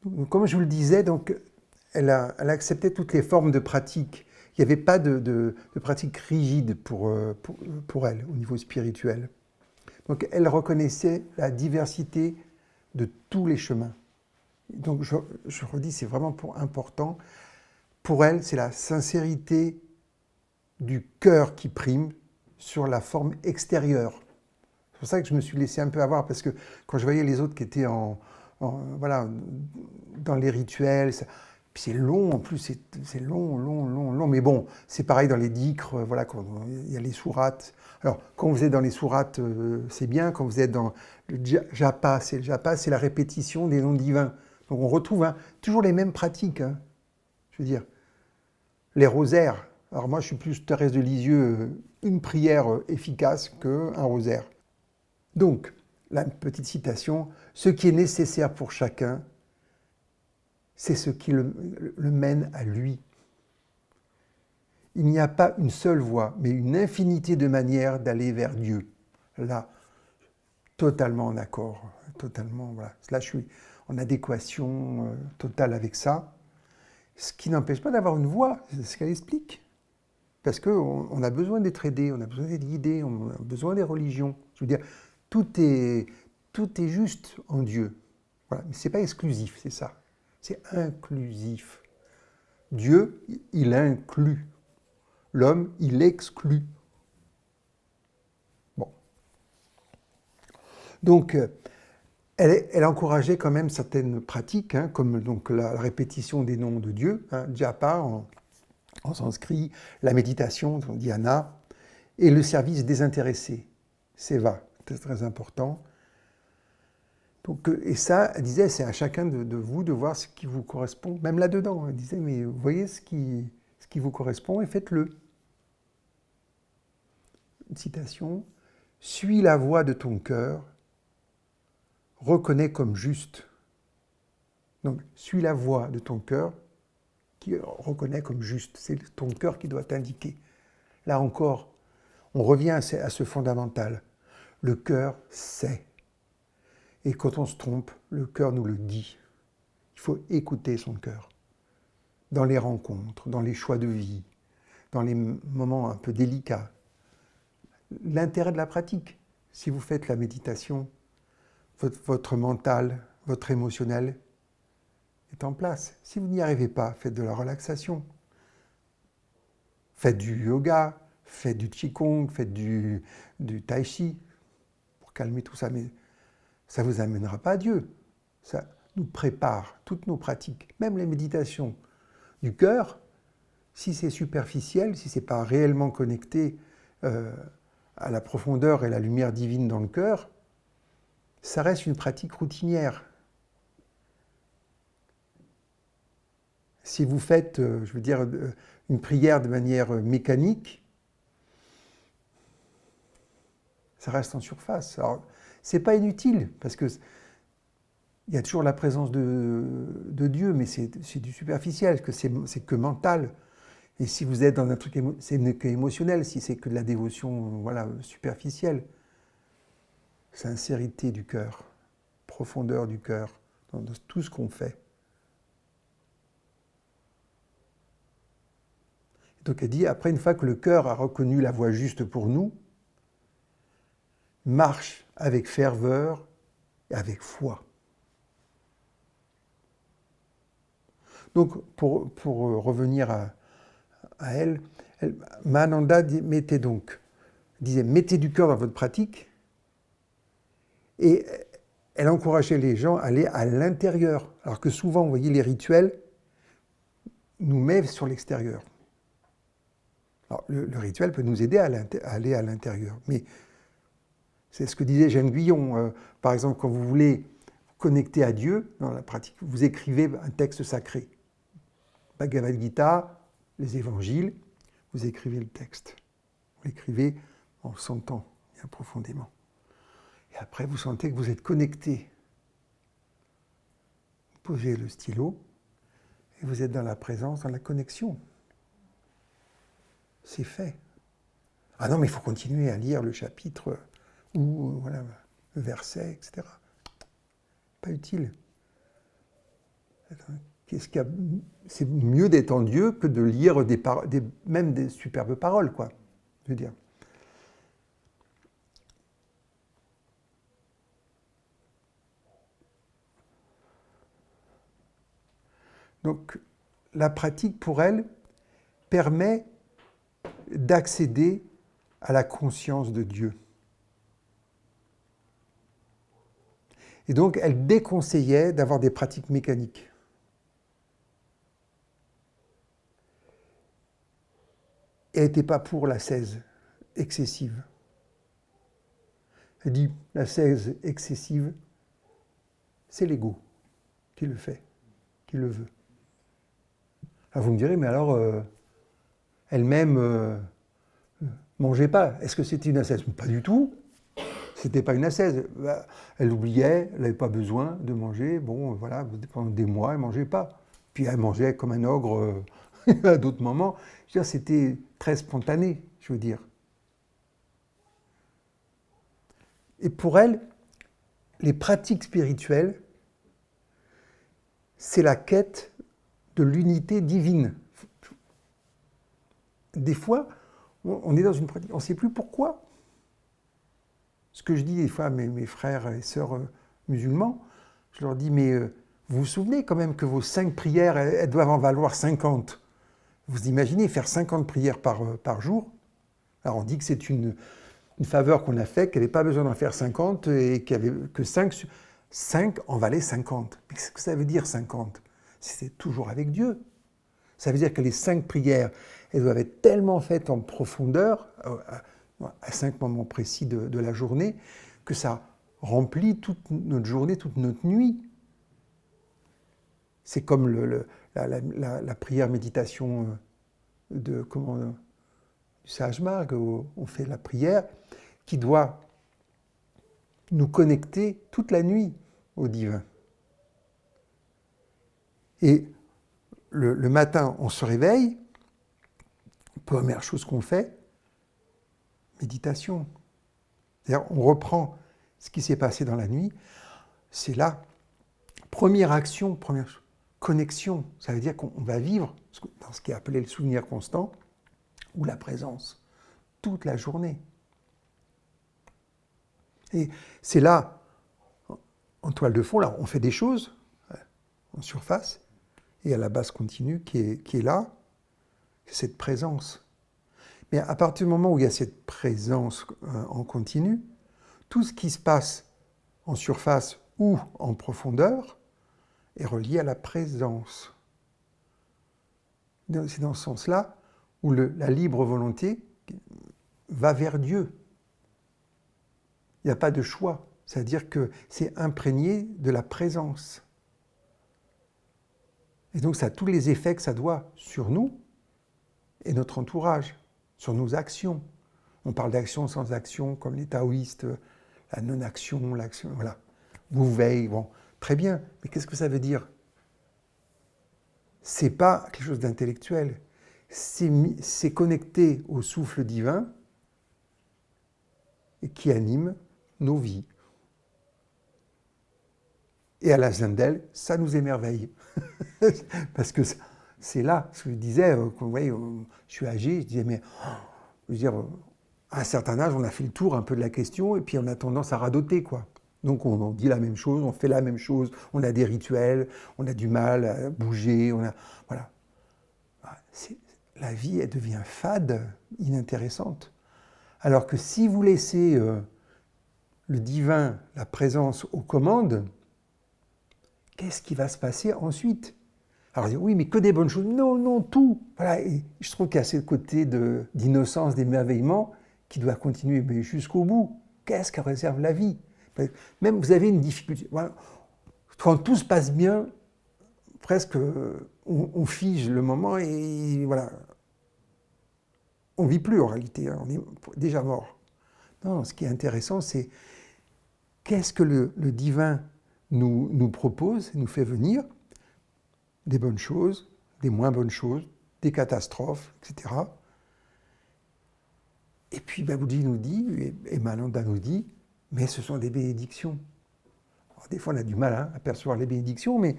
Donc, comme je vous le disais, donc, elle a accepté toutes les formes de pratique. Il n'y avait pas de pratique rigide pour elle au niveau spirituel. Donc elle reconnaissait la diversité de tous les chemins. Donc je redis, c'est vraiment important. Pour elle, c'est la sincérité du cœur qui prime sur la forme extérieure. C'est pour ça que je me suis laissé un peu avoir, parce que quand je voyais les autres qui étaient voilà, dans les rituels, puis c'est long, en plus, c'est long. Mais bon, c'est pareil dans les dikrs, voilà, quand il y a les sourates. Alors, quand vous êtes dans les sourates, c'est bien. Quand vous êtes dans le japa, c'est la répétition des noms divins. Donc on retrouve toujours les mêmes pratiques. Je veux dire, les rosaires. Alors moi, je suis plus Thérèse de Lisieux, une prière efficace qu'un rosaire. Donc, la petite citation, ce qui est nécessaire pour chacun, c'est ce qui le mène à lui. Il n'y a pas une seule voie, mais une infinité de manières d'aller vers Dieu. Là, totalement en accord, totalement, voilà. Là, je suis en adéquation totale avec ça. Ce qui n'empêche pas d'avoir une voie, c'est ce qu'elle explique. Parce qu'on a besoin d'être aidé, on a besoin d'être guidé, on a besoin des religions. Je veux dire, tout est juste en Dieu. Voilà. Mais ce n'est pas exclusif, c'est ça. C'est inclusif. Dieu, il inclut. L'homme, il exclut. Bon. Donc, elle encourageait quand même certaines pratiques, comme donc la répétition des noms de Dieu, japa en sanskrit, la méditation, dhyana, et le service désintéressé, seva, c'est très important. Donc, et ça, elle disait, c'est à chacun de vous de voir ce qui vous correspond. Même là-dedans, elle disait, mais vous voyez ce qui vous correspond et faites-le. Une citation, « Suis la voie de ton cœur, reconnais comme juste. » Donc, suis la voie de ton cœur qui reconnaît comme juste. C'est ton cœur qui doit t'indiquer. Là encore, on revient à ce fondamental. Le cœur sait. Et quand on se trompe, le cœur nous le dit. Il faut écouter son cœur. Dans les rencontres, dans les choix de vie, dans les moments un peu délicats. L'intérêt de la pratique. Si vous faites la méditation, votre mental, votre émotionnel est en place. Si vous n'y arrivez pas, faites de la relaxation. Faites du yoga, faites du qigong, faites du tai chi pour calmer tout ça. Mais ça ne vous amènera pas à Dieu. Ça nous prépare, toutes nos pratiques, même les méditations du cœur, si c'est superficiel, si ce n'est pas réellement connecté à la profondeur et la lumière divine dans le cœur, ça reste une pratique routinière. Si vous faites, je veux dire, une prière de manière mécanique, ça reste en surface. Alors, c'est pas inutile, parce que il y a toujours la présence de Dieu, mais c'est du superficiel, que c'est que mental. Et si vous êtes dans un truc, c'est que émotionnel, si c'est que de la dévotion, voilà, superficielle. Sincérité du cœur, profondeur du cœur, dans tout ce qu'on fait. Donc elle dit, après, une fois que le cœur a reconnu la voie juste pour nous, marche avec ferveur et avec foi. Donc, pour revenir à elle, Mahananda disait, mettez du cœur dans votre pratique, et elle encourageait les gens à aller à l'intérieur, alors que souvent, vous voyez, les rituels nous mettent sur l'extérieur. Alors, le rituel peut nous aider à aller à l'intérieur, mais c'est ce que disait Jeanne Guyon. Par exemple, quand vous voulez vous connecter à Dieu dans la pratique, vous écrivez un texte sacré. Bhagavad Gita, les évangiles, vous écrivez le texte. Vous l'écrivez en le sentant bien profondément. Et après, vous sentez que vous êtes connecté. Vous posez le stylo et vous êtes dans la présence, dans la connexion. C'est fait. Ah non, mais il faut continuer à lire le chapitre ou voilà, le verset, etc. Pas utile. c'est mieux d'être en Dieu que de lire même des superbes paroles, quoi. Je veux dire. Donc, la pratique, pour elle, permet d'accéder à la conscience de Dieu. Et donc, elle déconseillait d'avoir des pratiques mécaniques. Et elle n'était pas pour l'ascèse excessive. Elle dit, l'ascèse excessive, c'est l'ego qui le fait, qui le veut. Alors vous me direz, mais alors, elle-même mangeait pas. Est-ce que c'était une ascèse? Pas du tout. C'était pas une ascèse. Elle oubliait, elle n'avait pas besoin de manger. Bon, voilà, pendant des mois, elle mangeait pas. Puis elle mangeait comme un ogre à d'autres moments. Je veux dire, c'était très spontané, je veux dire. Et pour elle, les pratiques spirituelles, c'est la quête de l'unité divine. Des fois, on est dans une pratique, on ne sait plus pourquoi. Ce que je dis des fois à mes frères et sœurs musulmans, je leur dis, mais vous vous souvenez quand même que vos 5 prières, elles doivent en valoir 50. Vous imaginez faire 50 prières par jour? Alors on dit que c'est une faveur qu'on a faite, qu'elle n'avait pas besoin d'en faire 50 et que 5 en valaient 50. Mais qu'est-ce que ça veut dire 50? C'est toujours avec Dieu. Ça veut dire que les 5 prières, elles doivent être tellement faites en profondeur, à 5 moments précis de la journée, que ça remplit toute notre journée, toute notre nuit. C'est comme la prière méditation du Sage Marg, où on fait la prière, qui doit nous connecter toute la nuit au divin. Et le matin, on se réveille, première chose qu'on fait, méditation. C'est-à-dire, on reprend ce qui s'est passé dans la nuit, c'est la première action, première connexion. Ça veut dire qu'on va vivre dans ce qui est appelé le souvenir constant, ou la présence, toute la journée. Et c'est là, en toile de fond, là, on fait des choses, en surface, et à la base continue qui est là, c'est cette présence. Mais à partir du moment où il y a cette présence en continu, tout ce qui se passe en surface ou en profondeur est relié à la présence. C'est dans ce sens-là où la libre volonté va vers Dieu. Il n'y a pas de choix. C'est-à-dire que c'est imprégné de la présence. Et donc ça a tous les effets que ça doit sur nous et notre entourage, sur nos actions. On parle d'action sans action, comme les taoïstes, la non-action, l'action, voilà. Vous veillez, bon, très bien. Mais qu'est-ce que ça veut dire? C'est pas quelque chose d'intellectuel. C'est connecté au souffle divin et qui anime nos vies. Et à la Zendel, ça nous émerveille. Parce que c'est là, ce que je disais, je suis âgé, je disais, mais je veux dire, à un certain âge, on a fait le tour un peu de la question et puis on a tendance à radoter, quoi. Donc on dit la même chose, on fait la même chose, on a des rituels, on a du mal à bouger, voilà. La vie, elle devient fade, inintéressante. Alors que si vous laissez le divin, la présence aux commandes, qu'est-ce qui va se passer ensuite? Alors oui, mais que des bonnes choses. Non, tout. Voilà, et je trouve qu'il y a ce côté d'innocence, d'émerveillement qui doit continuer mais jusqu'au bout. Qu'est-ce que réserve la vie? Même vous avez une difficulté. Voilà. Quand tout se passe bien, presque on fige le moment et voilà. On ne vit plus en réalité, hein, on est déjà mort. Non, ce qui est intéressant, c'est qu'est-ce que le divin nous propose, nous fait venir, des bonnes choses, des moins bonnes choses, des catastrophes, etc. Et puis Baboudji nous dit, et Malanda nous dit, mais ce sont des bénédictions. Alors, des fois on a du mal à percevoir les bénédictions, mais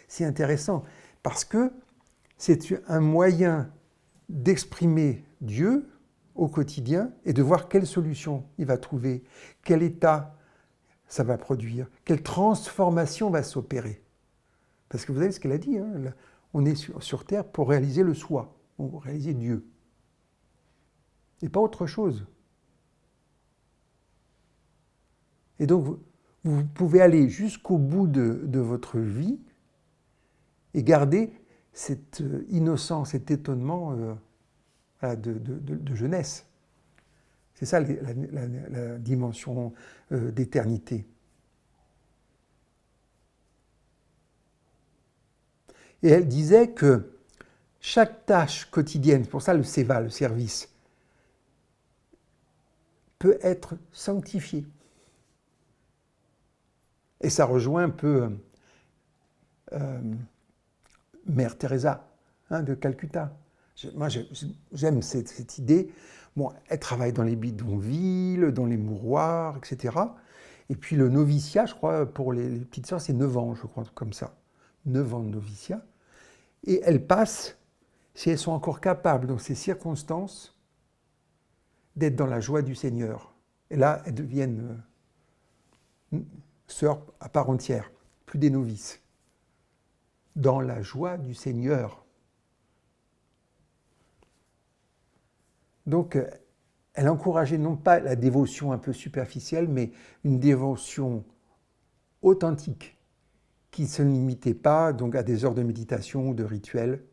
c'est intéressant, Parce que c'est un moyen d'exprimer Dieu au quotidien et de voir quelle solution il va trouver, quel état ça va produire, quelle transformation va s'opérer. Parce que vous savez ce qu'elle a dit, hein, on est sur Terre pour réaliser le soi, pour réaliser Dieu. Et pas autre chose. Et donc, vous pouvez aller jusqu'au bout de votre vie et garder cette innocence, cet étonnement de jeunesse. C'est ça la dimension d'éternité. Et elle disait que chaque tâche quotidienne, pour ça le seva, le service, peut être sanctifiée. Et ça rejoint un peu Mère Teresa de Calcutta. Moi, j'aime cette idée. Bon, elle travaille dans les bidonvilles, dans les mouroirs, etc. Et puis le noviciat, je crois, pour les petites sœurs, c'est 9 ans, je crois, comme ça. 9 ans de noviciat. Et elles passent, si elles sont encore capables, dans ces circonstances, d'être dans la joie du Seigneur. Et là, elles deviennent sœurs à part entière, plus des novices. Dans la joie du Seigneur. Donc, elle encourageait non pas la dévotion un peu superficielle, mais une dévotion authentique, qui ne se limitait pas donc, à des heures de méditation ou de rituels,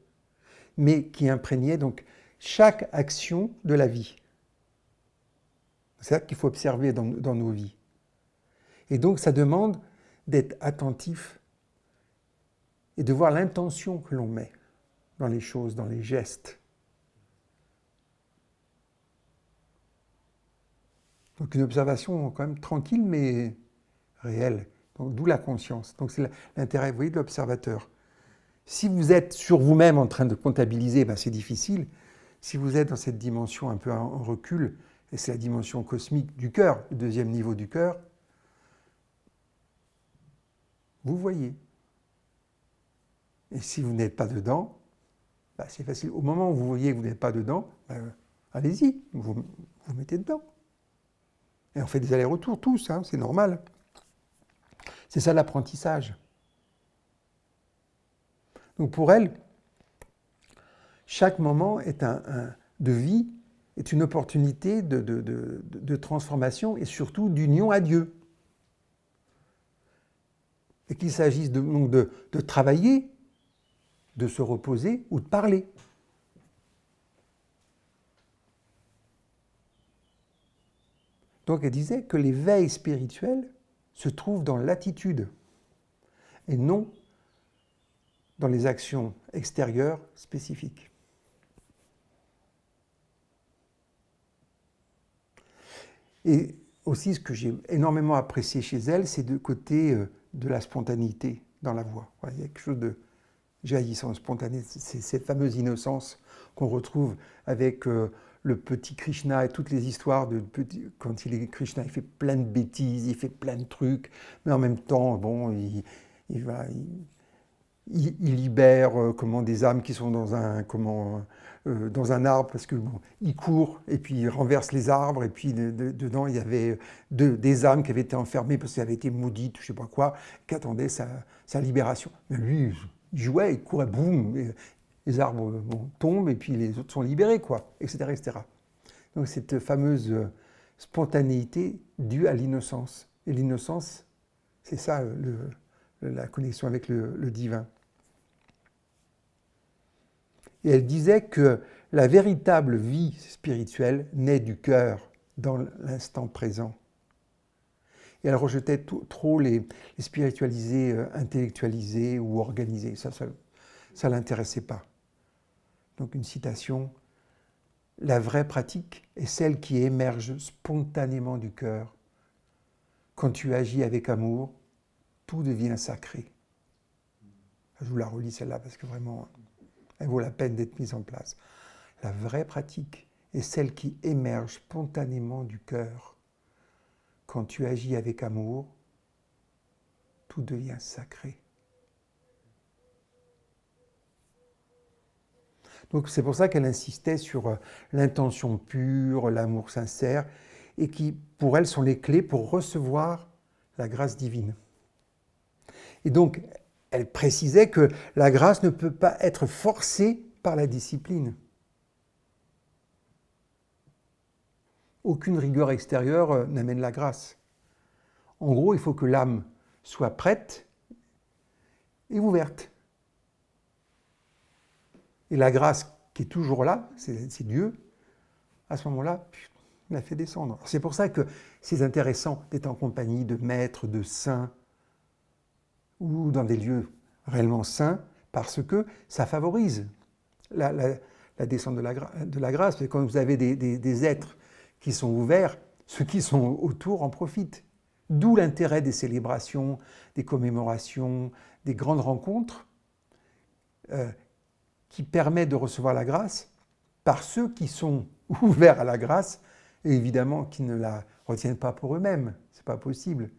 mais qui imprégnait donc chaque action de la vie. C'est ça qu'il faut observer dans nos vies. Et donc, ça demande d'être attentif et de voir l'intention que l'on met dans les choses, dans les gestes. Donc une observation quand même tranquille mais réelle. Donc, d'où la conscience. Donc c'est l'intérêt, vous voyez, de l'observateur. Si vous êtes sur vous-même en train de comptabiliser, ben c'est difficile. Si vous êtes dans cette dimension un peu en recul, et c'est la dimension cosmique du cœur, le deuxième niveau du cœur, vous voyez. Et si vous n'êtes pas dedans, ben c'est facile. Au moment où vous voyez que vous n'êtes pas dedans, ben, allez-y, vous mettez dedans. Et on fait des allers-retours tous, hein, c'est normal. C'est ça l'apprentissage. Donc pour elle, chaque moment est de vie est une opportunité de transformation et surtout d'union à Dieu. Et qu'il s'agisse donc de travailler, de se reposer ou de parler. Donc elle disait que l'éveil spirituel se trouve dans l'attitude et non dans les actions extérieures spécifiques. Et aussi, ce que j'ai énormément apprécié chez elle, c'est le côté de la spontanéité dans la voix. Il y a quelque chose de jaillissant, spontané. C'est cette fameuse innocence qu'on retrouve avec le petit Krishna et toutes les histoires de quand il est Krishna, il fait plein de bêtises, il fait plein de trucs, mais en même temps, bon, il libère des âmes qui sont dans un arbre parce que bon, il court et puis il renverse les arbres et puis dedans il y avait des âmes qui avaient été enfermées parce qu'elles avaient été maudites, je sais pas quoi, qui attendaient sa libération. Mais lui, il jouait, il courait, boum, les arbres tombent et puis les autres sont libérés, quoi, etc., etc. Donc cette fameuse spontanéité due à l'innocence. Et l'innocence, c'est ça la connexion avec le divin. Et elle disait que la véritable vie spirituelle naît du cœur, dans l'instant présent. Et elle rejetait trop les spiritualisés, intellectualisés ou organisés. Ça ne l'intéressait pas. Donc une citation, « La vraie pratique est celle qui émerge spontanément du cœur. Quand tu agis avec amour, tout devient sacré. » Je vous la relis celle-là parce que vraiment, elle vaut la peine d'être mise en place. La vraie pratique est celle qui émerge spontanément du cœur. Quand tu agis avec amour, tout devient sacré. Donc c'est pour ça qu'elle insistait sur l'intention pure, l'amour sincère, et qui, pour elle, sont les clés pour recevoir la grâce divine. Et donc, elle précisait que la grâce ne peut pas être forcée par la discipline. Aucune rigueur extérieure n'amène la grâce. En gros, il faut que l'âme soit prête et ouverte. Et la grâce qui est toujours là, c'est Dieu, à ce moment-là, la fait descendre. C'est pour ça que c'est intéressant d'être en compagnie de maîtres, de saints, ou dans des lieux réellement saints, parce que ça favorise la descente de la grâce. Et quand vous avez des êtres qui sont ouverts, ceux qui sont autour en profitent. D'où l'intérêt des célébrations, des commémorations, des grandes rencontres qui permettent de recevoir la grâce par ceux qui sont ouverts à la grâce et évidemment qui ne la retiennent pas pour eux-mêmes. Ce n'est pas possible.